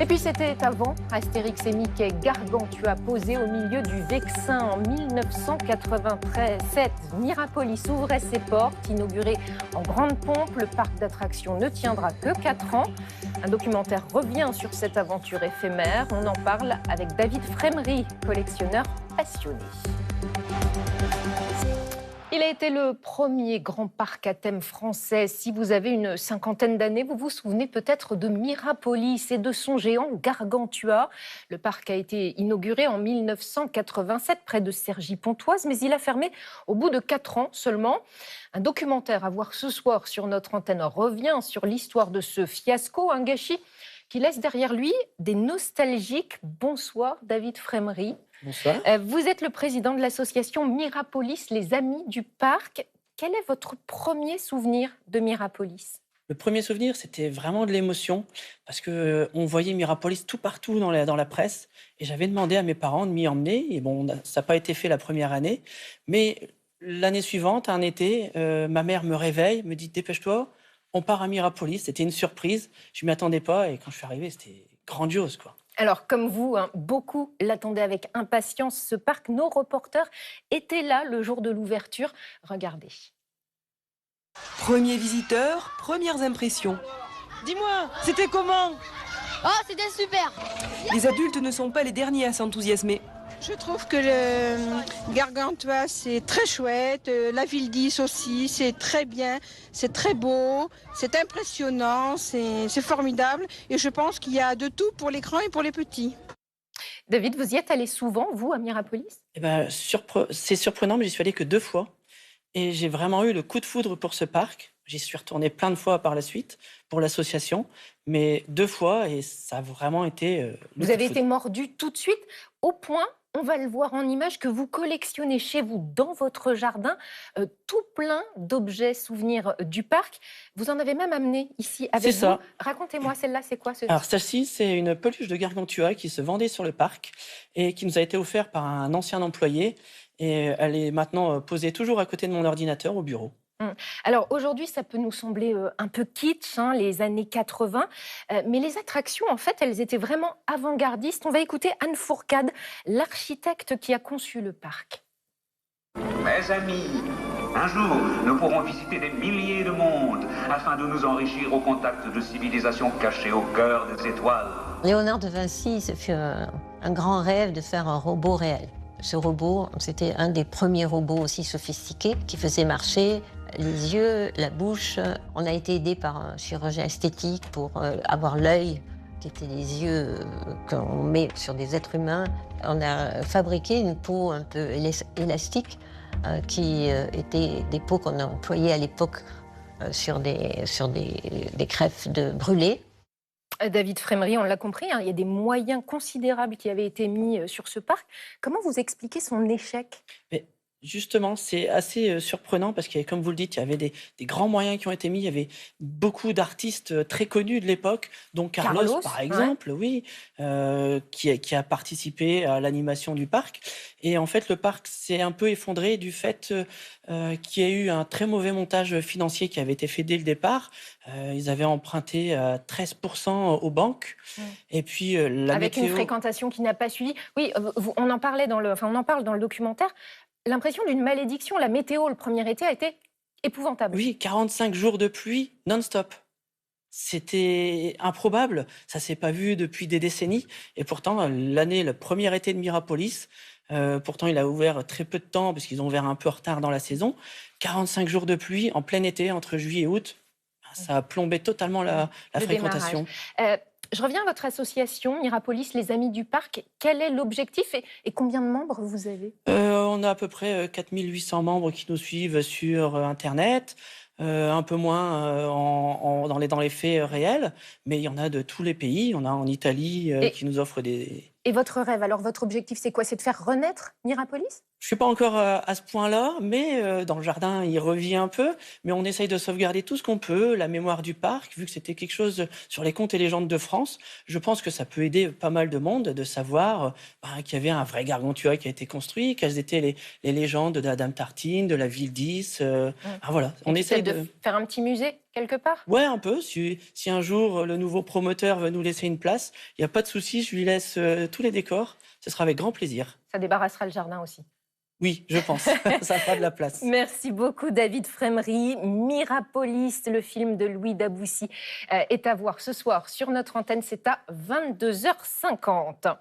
Et puis c'était avant Astérix et Mickey, Gargantua posé au milieu du Vexin en 1987. Mirapolis ouvrait ses portes, inauguré en grande pompe. Le parc d'attractions ne tiendra que 4 ans. Un documentaire revient sur cette aventure éphémère. On en parle avec David Frémery, collectionneur passionné. Il a été le premier grand parc à thème français. Si vous avez une cinquantaine d'années, vous vous souvenez peut-être de Mirapolis et de son géant Gargantua. Le parc a été inauguré en 1987 près de Cergy-Pontoise, mais il a fermé au bout de 4 ans seulement. Un documentaire à voir ce soir sur notre antenne revient sur l'histoire de ce fiasco, un gâchis qui laisse derrière lui des nostalgiques. Bonsoir David Frémery. Bonsoir. Vous êtes le président de l'association Mirapolis, les Amis du Parc. Quel est votre premier souvenir de Mirapolis ? Le premier souvenir, c'était vraiment de l'émotion, parce qu'on voyait Mirapolis tout partout dans la presse, et j'avais demandé à mes parents de m'y emmener, et bon, ça n'a pas été fait la première année, mais l'année suivante, un été, ma mère me réveille, me dit « Dépêche-toi, on part à Mirapolis ». C'était une surprise, je ne m'y attendais pas, et quand je suis arrivé, c'était grandiose, quoi. Alors, comme vous, beaucoup l'attendaient avec impatience, ce parc. Nos reporters étaient là le jour de l'ouverture. Regardez. Premiers visiteurs, premières impressions. Dis-moi, c'était comment? Oh, c'était super! Les adultes ne sont pas les derniers à s'enthousiasmer. Je trouve que le Gargantua, c'est très chouette. La ville 10 aussi, c'est très bien. C'est très beau, c'est impressionnant, c'est formidable. Et je pense qu'il y a de tout pour les grands et pour les petits. David, vous y êtes allé souvent, vous, à Mirapolis ? Eh ben, c'est surprenant, mais j'y suis allé que 2 fois. Et j'ai vraiment eu le coup de foudre pour ce parc. J'y suis retourné plein de fois par la suite pour l'association, mais 2 fois, et ça a vraiment été le Vous coup avez de été foudre. mordu tout de suite, au point, on va le voir en image, que vous collectionnez chez vous, dans votre jardin, tout plein d'objets souvenirs du parc. Vous en avez même amené ici avec C'est ça. vous. Racontez-moi, celle-là, c'est quoi Alors celle-ci, c'est une peluche de Gargantua qui se vendait sur le parc et qui nous a été offerte par un ancien employé. Et elle est maintenant posée toujours à côté de mon ordinateur au bureau. Alors aujourd'hui, ça peut nous sembler un peu kitsch, les années 80, mais les attractions, en fait, elles étaient vraiment avant-gardistes. On va écouter Anne Fourcade, l'architecte qui a conçu le parc. Mes amis, un jour, nous pourrons visiter des milliers de mondes afin de nous enrichir au contact de civilisations cachées au cœur des étoiles. Léonard de Vinci se fait un grand rêve de faire un robot réel. Ce robot, c'était un des premiers robots aussi sophistiqués qui faisait marcher les yeux, la bouche. On a été aidé par un chirurgien esthétique pour avoir l'œil, qui était les yeux qu'on met sur des êtres humains. On a fabriqué une peau un peu élastique qui était des peaux qu'on a employées à l'époque sur des crèves de brûlés. David Frémery, on l'a compris, il y a des moyens considérables qui avaient été mis sur ce parc. Comment vous expliquez son échec ? Mais justement, c'est assez surprenant parce que, comme vous le dites, il y avait des grands moyens qui ont été mis. Il y avait beaucoup d'artistes très connus de l'époque, dont Carlos par exemple, oui, qui a participé à l'animation du parc. Et en fait, le parc s'est un peu effondré du fait qu'il y a eu un très mauvais montage financier qui avait été fait dès le départ. Ils avaient emprunté 13% aux banques. Et puis, avec une fréquentation qui n'a pas suivi. Oui, on en parle dans le documentaire. L'impression d'une malédiction. La météo, le premier été, a été épouvantable. Oui, 45 jours de pluie non-stop. C'était improbable. Ça ne s'est pas vu depuis des décennies. Et pourtant, le premier été de Mirapolis, pourtant il a ouvert très peu de temps parce qu'ils ont ouvert un peu en retard dans la saison. 45 jours de pluie en plein été, entre juillet et août. Ça a plombé totalement la fréquentation. Je reviens à votre association, Mirapolis, les Amis du Parc. Quel est l'objectif et combien de membres vous avez ? On a à peu près 4800 membres qui nous suivent sur Internet, un peu moins dans les faits réels, mais il y en a de tous les pays. On a en Italie qui nous offre des... Et votre rêve, alors votre objectif, c'est quoi ? C'est de faire renaître Mirapolis ? Je suis pas encore à ce point-là, mais dans le jardin, il revit un peu. Mais on essaye de sauvegarder tout ce qu'on peut, la mémoire du parc, vu que c'était quelque chose sur les contes et légendes de France. Je pense que ça peut aider pas mal de monde de savoir qu'il y avait un vrai Gargantua qui a été construit, quelles étaient les légendes de la Dame Tartine, de la ville 10. Voilà, on essaye de faire un petit musée quelque part. Ouais, un peu. Si un jour le nouveau promoteur veut nous laisser une place, il n'y a pas de souci, je lui laisse tous les décors. Ce sera avec grand plaisir. Ça débarrassera le jardin aussi. Oui, je pense. Ça fera de la place. Merci beaucoup, David Fraimery. Mirapolis, le film de Louis Daboussi, est à voir ce soir sur notre antenne. C'est à 22h50.